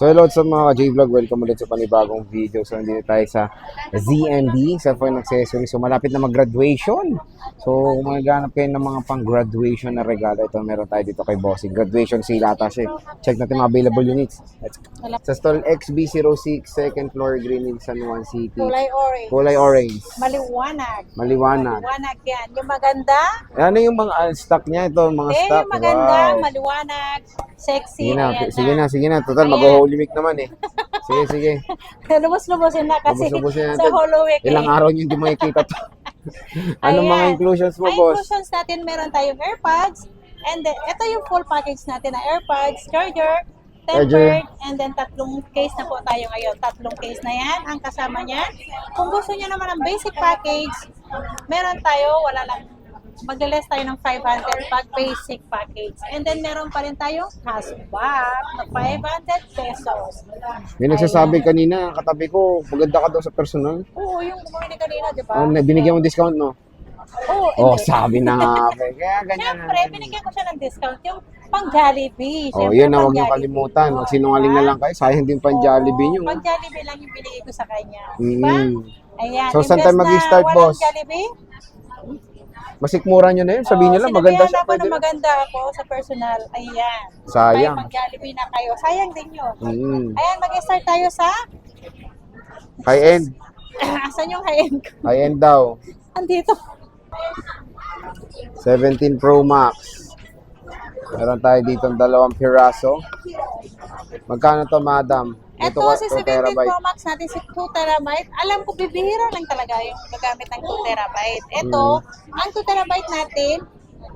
So hello sa mga J-Vlog, welcome ulit sa panibagong video. So nandito tayo sa ZND, sa Phone Accessories. So malapit na mag-graduation. So kung maghanap kayo ng mga pang-graduation na regalo, ito meron tayo dito kay Bossing. Graduation sale ata siya. Check natin mga available units. Let's go. Sa stall XB06, second floor, Greenhill, San Juan City. Kulay orange. Kulay orange. Maliwanag. Maliwanag. Maliwanag yan. Yung maganda. Ano yung mga stock niya? Ito, mga stock. Yung maganda, Wow. maliwanag, sexy. Sige na, ayan sige na, sige na. Total, Ayan. mag-holy week naman eh. Sige, sige. Lubos-lubosin na kasi Lubos-lubosin sa natin. Holy Week. Ilang araw nyo hindi makikita to. Anong mga Ayan. inclusions mo, Ang boss? inclusions natin, meron tayong AirPods. And then, ito yung full package natin na AirPods, charger, tempered, and then tatlong case na po tayo ngayon. Tatlong case na yan, ang kasama niyan. Kung gusto niyo naman ng basic package, meron tayo, wala lang, magle-less tayo ng 500 pag basic package. And then meron pa rin tayong cashback na 500 pesos. May nagsasabi kanina, katabi ko, maganda ka daw sa personal. Oo, yung bumili kanina, di ba? Oh, binigyan mo discount, no? Oo, Oh, hindi. sabi na nga. Kaya ganyan Siyempre, na. binigyan ko siya ng discount. Yung pang Jollibee. Oh, Siyempre, yun na, huwag pang niyo Jollibee. kalimutan. Magsinungaling na lang kayo. Sayang din pang Jollibee nyo. Pang Jollibee lang yung binigay ko sa kanya. Diba? Ayan. So, saan imbes tayo mag-i-start, na boss? walang Jollibee, Masikmura nyo na yun. Sabihin nyo lang, maganda siya. sinabihan ako Pwede na na. maganda ako sa personal. Ayan. Sayang. May pang Jollibee na kayo. Sayang din yun. Ayan, mag-start tayo sa High-end. asan yung high-end ko? High-end daw. Andito. 17 Pro Max. Meron tayo dito ng 2 piraso. Magkano to, madam? Ito si 17 Pro Max natin, si 2 terabyte. Alam ko, bibihira lang talaga yung gagamit ng 2 terabyte. Ito, ang 2 terabyte natin,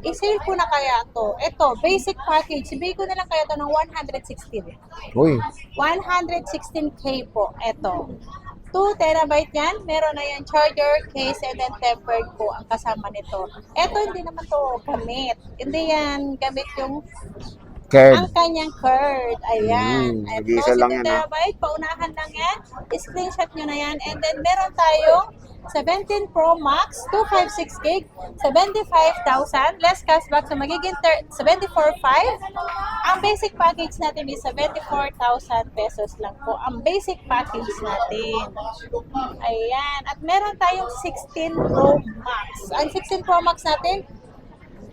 i-sale ko na kaya to. Ito, basic package. Ibigay ko na lang kaya to ng 116. Uy, 116K po. Ito. 2 terabyte yan. Meron na yan charger, case, and then tempered po ang kasama nito. Ito, hindi naman to gamit. Hindi yan gamit yung Ked. ang kanyang card. Ayan. Ito, nag-iisa si lang 2 yan, terabyte. Paunahan lang yan. Screenshot nyo na yan. And then, meron tayong 17 Pro Max, 256 gig, 75,000. Less cashback. So, magiging 74,500. Ang basic package natin is 74,000 pesos lang po. Ang basic package natin. Ayan. At meron tayong 16 Pro Max. Ang 16 Pro Max natin,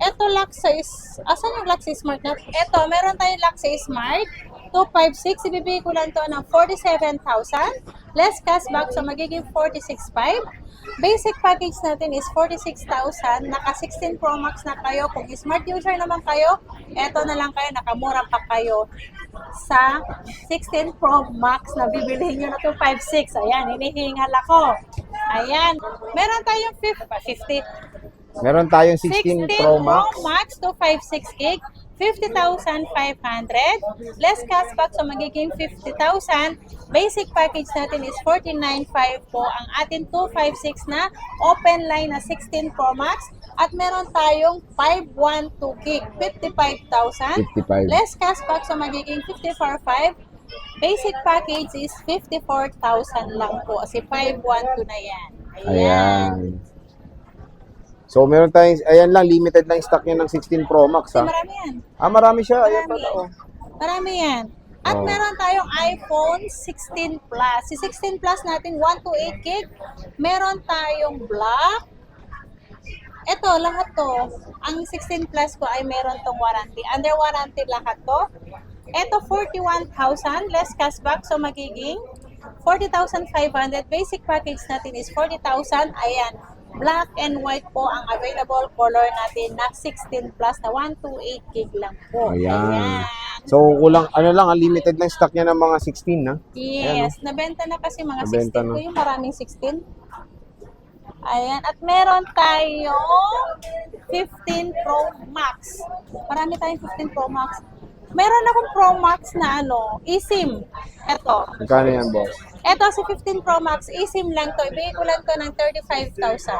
eto Luxy, asan yung Luxy Smart na? Eto, meron tayong Luxy Smart 256, ibibigay ko lang to ng 47,000. Less cashback, so magiging 46,500. Basic package natin is 46,000. Naka 16 Pro Max na kayo. Kung smart user naman kayo, eto na lang kayo, nakamura pa kayo sa 16 Pro Max na bibilihin nyo na 256. Ayan, hinihingal ako. Ayan, meron tayong 50. Meron tayong 16 Pro Max. 256 gig, 50,500. Less cashback, so magiging 50,000. Basic package natin is 49,500 po. Ang ating 256 na open line na 16 Pro Max. At meron tayong 512 gig, 55,000. 55. Less cashback, so magiging 54,500. Basic package is 54,000 lang po. Kasi 512 na yan. Ayan. So, meron tayong, ayan lang, limited lang stock niya ng 16 Pro Max, ha? Marami yan. Marami siya. Ayan Marami. pala, oh. Marami yan. At Oh. meron tayong iPhone 16 Plus. Si 16 Plus natin, 128 gig. Meron tayong black. Ito, lahat to. Ang 16 Plus ko ay meron tong warranty. Under warranty lahat to. Ito, 41,000. Less cashback. So, magiging 40,500. Basic package natin is 40,000. Ayan. Black and white po ang available color natin na 16 Plus na 128 gig lang po. Ayan. So, kulang, limited lang stock niya ng mga 16, na? Yes, nabenta na kasi mga Nabenta 16 ko na. yung maraming 16. Ayan, at meron tayong 15 Pro Max. Marami tayong 15 Pro Max. Meron akong Pro Max na eSIM. Ito. Magkano yan, boss? Ito si 15 Pro Max, eSIM lang to. Ibigay ko lang to ng 35,000.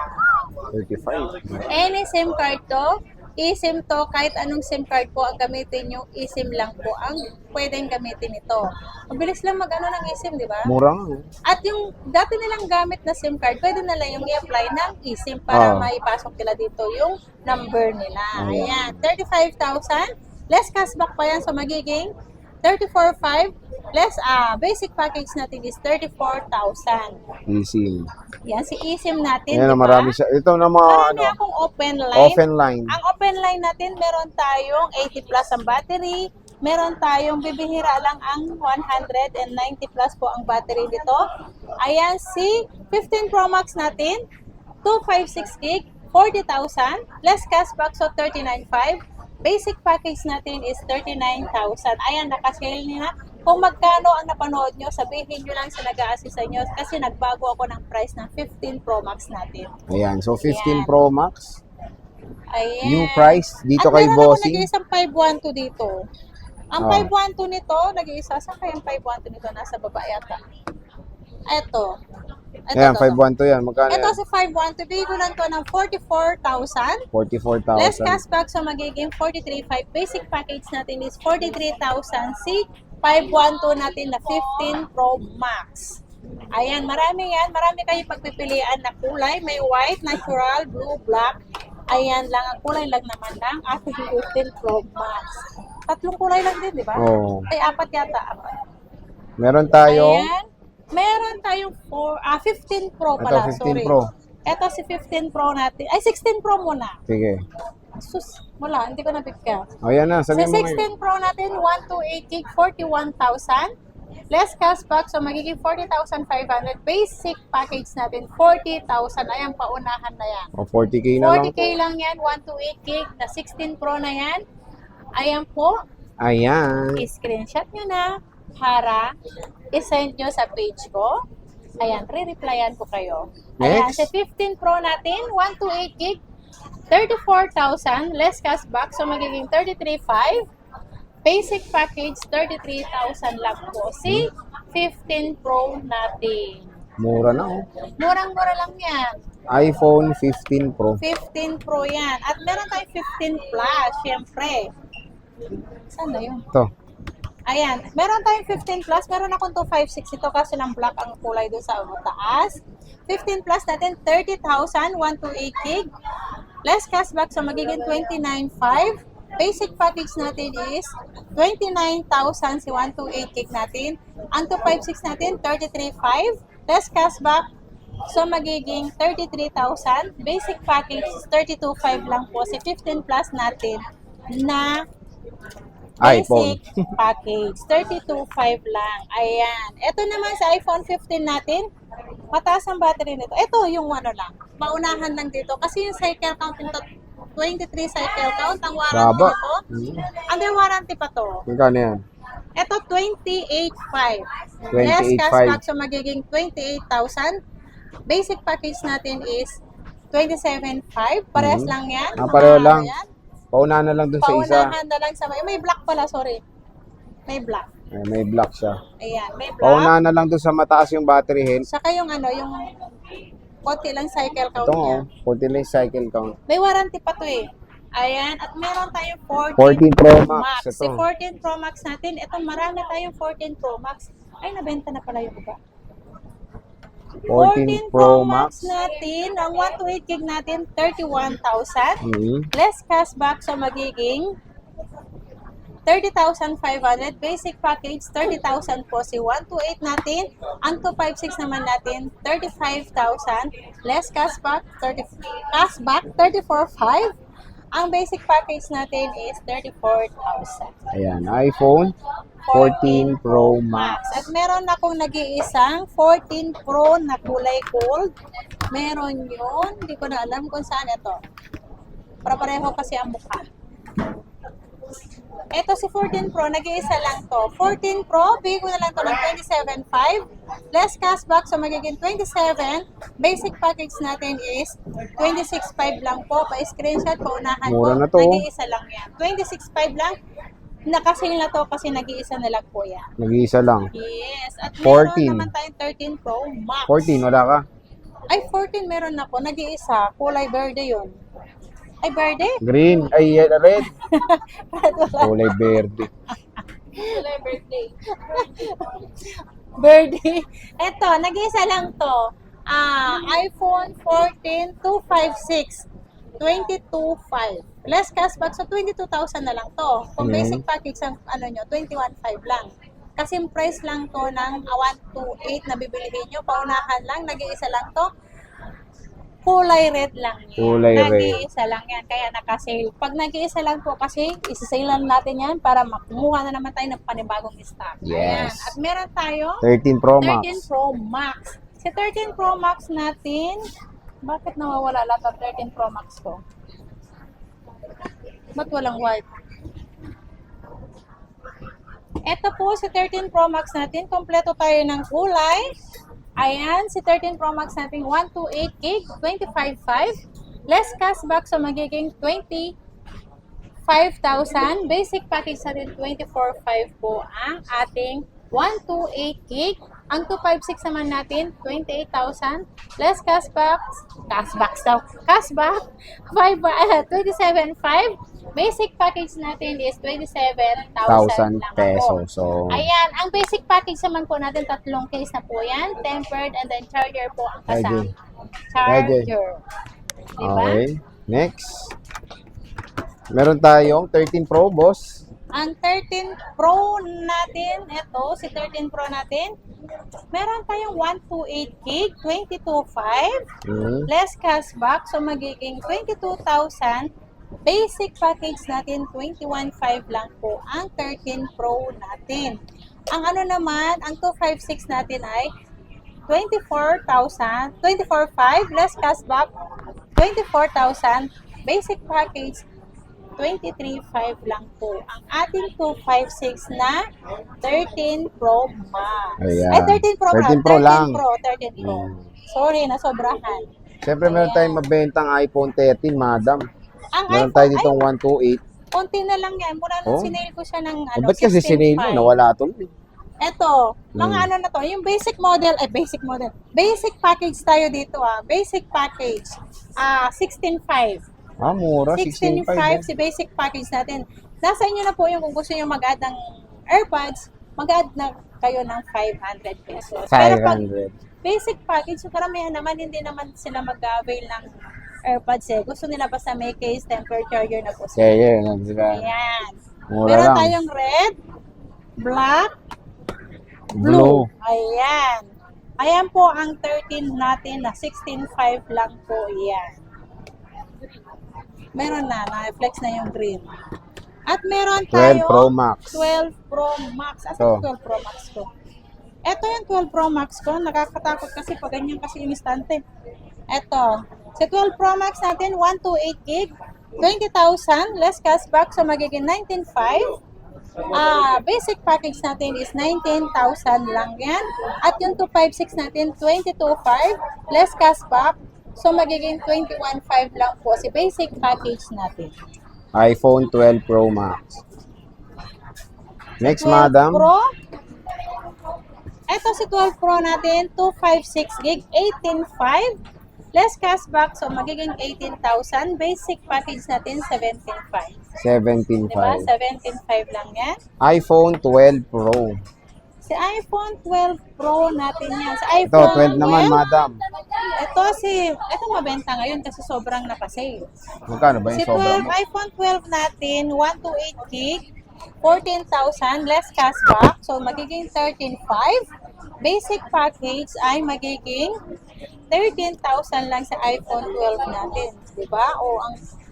35. Any SIM card to, eSIM to, kahit anong SIM card po ang gamitin nyo, eSIM lang po ang pwedeng gamitin ito. Mabilis lang mag-ano ng eSIM, di ba? Mura nga, eh. At yung dati nilang gamit na SIM card, pwede nila yung i-apply ng eSIM para maipasok nila dito yung number nila. Ayan, 35,000. Less cashback pa yan, so magiging 34,500. Less, basic package natin is 34,000. Easy. Yan, si eSIM natin, Ayan, di ba? marami siya. Ito na mga Marami ano, akong open line. open line. Ang open line natin, meron tayong 80 plus ang battery. Meron tayong bibihira lang ang 190 plus po ang battery dito. Ayan, si 15 Pro Max natin, 256 gig, 40,000. Less cashback, so 39,500. Basic package natin is 39,000. Ayan, nakasale nila. Kung magkano ang napanood nyo, sabihin nyo lang sa nag-a-assist sa inyo kasi nagbago ako ng price ng 15 Pro Max natin. Ayan, so 15 Ayan. Pro Max. Ayan. New price dito At kay meron ako Bossing. nag-iisang 512 dito. Ang Ah. 512 nito, nag-iisa. Saan kaya ang 512 nito? Nasa baba yata. Ito. Ayan, 512 yan. Magkano Ito yan? si 512. Bigulan ko ng 44,000. 44,000. Less cashback, so magiging 43,500. Basic package natin is 43,000. Si 512 natin na 15 Pro Max. Ayan, marami yan. Marami kayong pagpipilian na kulay. May white, natural, blue, black. Ayan lang. Ang kulay lang naman ng ating 15 Pro Max. Tatlong kulay lang din, di ba? Oo. Ay, apat yata. Apat. Meron tayo. Ayan. Meron tayong 15 Pro Ito, pala. 15 sorry. Pro. Ito si 15 Pro natin. Ay, 16 Pro muna. Sige. Sus, wala. Hindi ko na-pick. O, yan na. Sa Sabihin mo ngayon. 16 Pro natin, 128 gig, 41,000. Less cashback, so magiging 40,500. Basic package natin, 40,000. Ayan, paunahan na yan. O, 40K na lang 40K po. lang yan, 128 gig, na 16 Pro na yan. Ayan po, Ayan. i-screenshot nyo na para i-send nyo sa page ko. Ayan, re-replyan ko kayo. Ayan, Next. sa 15 Pro natin, 128 gig, 34,000, less cashback, so magiging 33,500. Basic package, 33,000 lang po. Si 15 Pro natin. Mura na, oh. Murang-mura lang yan. iPhone 15 Pro. 15 Pro yan. At meron tayong 15 Plus, syempre. Saan na yun? Ito. Ayan, meron tayong 15 Plus. Meron akong 256 ito kasi lang black ang kulay doon sa taas. 15 Plus natin, 30,000, 128 gig. Less cashback, so magiging 29,500. Basic package natin is 29,000 si 128 gig natin. Ang 256 natin, 33,500. Less cashback, so magiging 33,000. Basic package is 32,500 lang po si 15 Plus natin na iPhone. basic package. 32,500 lang. Ayan. Ito naman sa iPhone 15 natin, mataas ang battery nito. Ito yung ano lang, maunahan lang dito. Kasi yung cycle count nito, 23 cycle count. Ang warranty Baba. nito, under warranty pa to. Magkano yan? Ito, 28,500. 28,500. Less cashback, so magiging 28,000. Basic package natin is 27,500. Parehas lang yan. Pareho Mga lang. ano yan. Paunahan na lang dun sa isa. Paunahan na lang sa may black pala, sorry. May black. Ay, may black siya. Ayan, may black. Paunahan na lang dun sa mataas yung battery health. Saka yung ano, yung konti lang cycle count Ito, niya. oh. 40 lang yung cycle count. May warranty pa to eh. Ayan, at meron tayong 14 Pro Max. Ito. Si 14 Pro Max natin, ito marami tayong 14 Pro Max. Ay, nabenta na pala yung iba. 14 Pro Max. natin, ang 128 gig natin, 31,000. Mhm. Less cashback, so magiging 30,500. Basic package, 30,000 po si 128 natin. Ang 256 naman natin, 35,000. Less cashback, 34,500. Ang basic package natin is 34,000. Ayan, iPhone 14 Pro Max. At meron akong nag-iisang 14 Pro na kulay gold. Meron yun. Hindi ko na alam kung saan ito. Para pareho kasi ang mukha. Ito si 14 Pro, nag-iisa lang to. 14 Pro, bigay ko na lang to ng 27,500. Less cashback, so magiging 27. Basic package natin is 26,500 lang po. Pa-screenshot, paunahan Mura po. na to. Nag-iisa lang yan. 26,500 lang. Nakasil na to kasi nag-iisa na lang po yan. Nag-iisa lang. Yes. At 14. meron naman tayong 13 Pro Max. 14, wala ka? Ay, 14 meron na po. Nag-iisa. Kulay verde yun. Ay, verde? Green. Ay, red. Red wala. Kulay verde. Kulay birthday. Birthday. Eto, nag-isa lang to. iPhone 14 256. 22,500. less cashback, so 22,000 na lang to. Kung Mhm. basic package ang ano nyo, 21,500 lang. Kasi yung price lang to ng 128 na bibilihin nyo, paunahan lang, nag-iisa lang to. Kulay red lang yan. Kulay red. Nag-iisa lang yan, kaya naka-sale. Pag nag-iisa lang po kasi, isa-sale lang natin yan para makumuha na naman tayo ng panibagong stock. Ayan. Yes. At meron tayo 13 Pro Max. 13 Pro Max. Si 13 Pro Max natin, bakit nawawala lahat ng 13 Pro Max ko? Ba't walang white? Ito po si 13 Pro Max natin, kompleto tayo ng kulay. Ayan, si 13 Pro Max natin 128 gig, 25.5. Less cashback, so magiging 25,000. Basic package natin 24.5 po ang ating 128 gig. Ang 256 naman natin 28,000. Less cashback, cashback 27.5. Basic package natin is 27,000 1,000 lang po. pesos. So, Ayan, ang basic package naman po natin, tatlong case na po yan. Tempered and then charger po ang kasama. Charger. Diba? okay. Next. Meron tayong 13 Pro, boss. Ang 13 Pro natin, ito, si 13 Pro natin, meron tayong 128 gig, 22.5, Mhm. less cashback, so magiging 22,000. Basic package natin, 21.5 lang po ang 13 Pro natin. Ang ano naman, ang 256 natin ay 24,500, less cashback, 24,000. Basic package, 23.5 lang po ang ating 256 na 13 Pro Max. Ayan. Ay, 13 Pro 13 Max. Pro lang. 13 Pro. Sorry, nasobrahan. Siyempre, meron tayong mabentang iPhone 13, madam. Ang Meron iPhone, tayo ditong 128. konti na lang yan. Mula nung Oh. sinail ko siya ng O, ba't kasi sinale mo? Nawala tuloy. Eto, mga ano na to, yung basic model, basic package tayo dito basic package, 16.5. Mura. 16.5 16.5. si basic package natin. Nasa inyo na po yung kung gusto nyo mag-add ng AirPods, mag-add na kayo ng 500 pesos. Pero pag 500. basic package, yung karamihan naman, hindi naman sila mag-avail ng AirPods Gusto nila basta may case, tempered charger na po sila. Kaya yun. Sila. Ayan. Mura Meron lang. tayong red, black, Blue. Ayan. Ayan po ang 13 natin na 16.5 lang po yan. Meron na-flex na yung green. At meron 12 tayo Pro Max. 12 Pro Max. Asa Ito. yung 12 Pro Max ko? Ito yung 12 Pro Max ko. Nakakatakot kasi pag ganyan kasi yung istante. Ito. Sa 12 Pro Max natin, 128 gig, 20,000, less cashback, so magiging 19.5. Basic package natin is 19,000 lang yan. At yung 256 natin, 22.5, less cashback, so magiging 21.5 lang po si basic package natin. iPhone 12 Pro Max. Next, 12 madam. Pro. Ito si 12 Pro natin, 256 gig, 18.5. Less cashback, so magiging 18,000. Basic package natin, 17.5. 17.5. Diba? 17.5 lang yan. iPhone 12 Pro. Si iPhone 12 Pro natin yan. Sa Ito, iPhone 12 naman, madam. ito mabenta ngayon kasi sobrang nakasale. Magkano ba Si yung sobra 12, mo? iPhone 12 natin, 128 gig, 14,000, less cashback, so magiging 13,500. Basic package ay magiging 13,000 lang sa iPhone 12 natin, di ba? O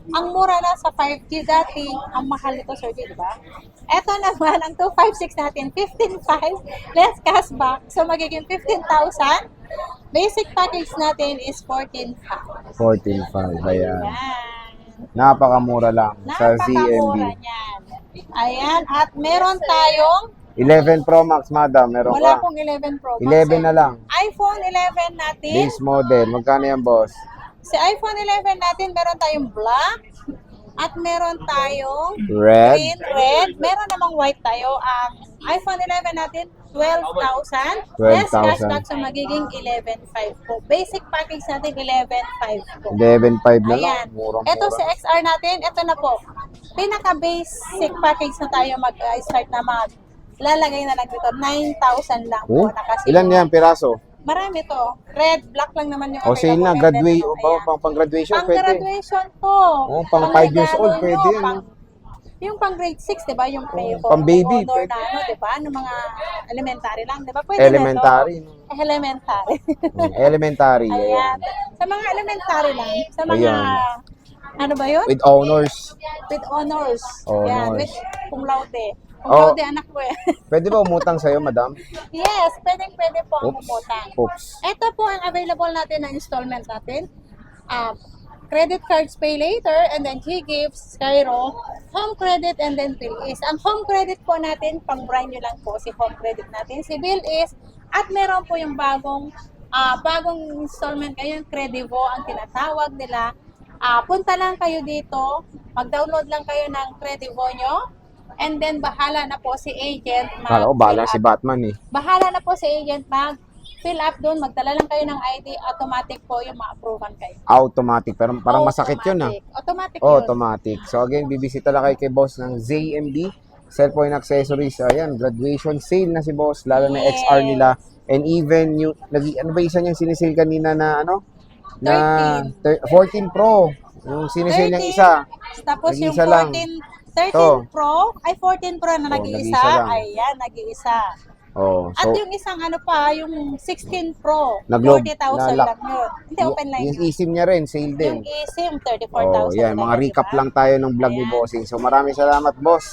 ang mura na sa 5G dati, ang mahal nito, Sir G, di ba? Ito naman, ang 256 natin, 15,500, less cashback, so magiging 15,000. Basic package natin is 14,500. 14.5. Ayan. Yan. Napakamura lang sa ZMB. Napakamura niyan. Ayan, at meron tayong, 11 Pro Max, madam. Meron wala ka. pong 11 Pro Max. 11 na lang. iPhone 11 natin, Base model. Magkano yan, boss? si iPhone 11 natin, meron tayong black, at meron tayong Red. green, red, meron namang white tayo. Ang iPhone 11 natin, 12,000. Less 12,000. cashback, so magiging 11,500 po. Basic package natin, 11,500 po. 11.5 na lang. Ayan. Murang-mura. Ito si XR natin, ito na po. Pinaka-basic package na tayo mag-start na lalagay na lang dito. 9,000 lang po. Oh, Nakasale. ilan yan, piraso? Marami to. Red, black lang naman yung O sale na, available. And then, graduate, o ayan. pang graduation, Pang pwede. graduation po. Oo, pang 5 years old, regalo pwede nyo, yan, pang- yung pang grade 6, di ba? Yung may pang baby, honor pwede. na ano, di ba? Ng mga elementary lang, di ba? Pwede Elementary. na to. Elementary. Elementary. Ayan. Sa mga elementary lang. Sa mga, Ayan. ano ba yun? With honors. With honors. Honors. Yan, with cum laude. Cum Oh. laude anak ko eh. Pwede ba umutang sa'yo, madam? Yes, pwede po ang Oops. umutang. Oops. Ito po ang available natin na installment natin. Credit cards pay later and then G-Gifts, Cairo, home credit and then bill is. Ang home credit po natin, pang brand nyo lang po si home credit natin. Si bill is, at meron po yung bagong installment kayo, yung Credivo ang tinatawag nila. Punta lang kayo dito, mag-download lang kayo ng Credivo nyo, and then bahala na po si agent Kala ko, bahala si Batman eh. Bahala na po si agent mag-fill up doon, magdala lang kayo ng ID, automatic po yung ma-approvean kayo. Automatic. Pero parang masakit yun ah. Automatic Oh, yun. automatic. So again, bibisita lang kayo kay boss ng ZMB, cellphone accessories. Ayan, graduation sale na si boss, lalo na Yes. XR nila. And even yung, ano ba isa niyang sinisale kanina na ano? Na 14 Pro. Yung sinisale niyang isa. Tapos yung Nag-isa lang. 13 To. Pro, ay 14 Pro na Oh, nag-iisa. nag-iisa lang. Ayan, nag-iisa. Oh, At so yung isang ano pa, yung 16 Pro, Nag-load, 40,000 na-lock. lang yun. Hindi, open line yung yun. eSIM niya rin, sale din. Yung eSIM, Oh, 34,000 yan, lang mga yun, recap diba? lang tayo ng vlog ni Ayan. Bossing. So maraming salamat, boss.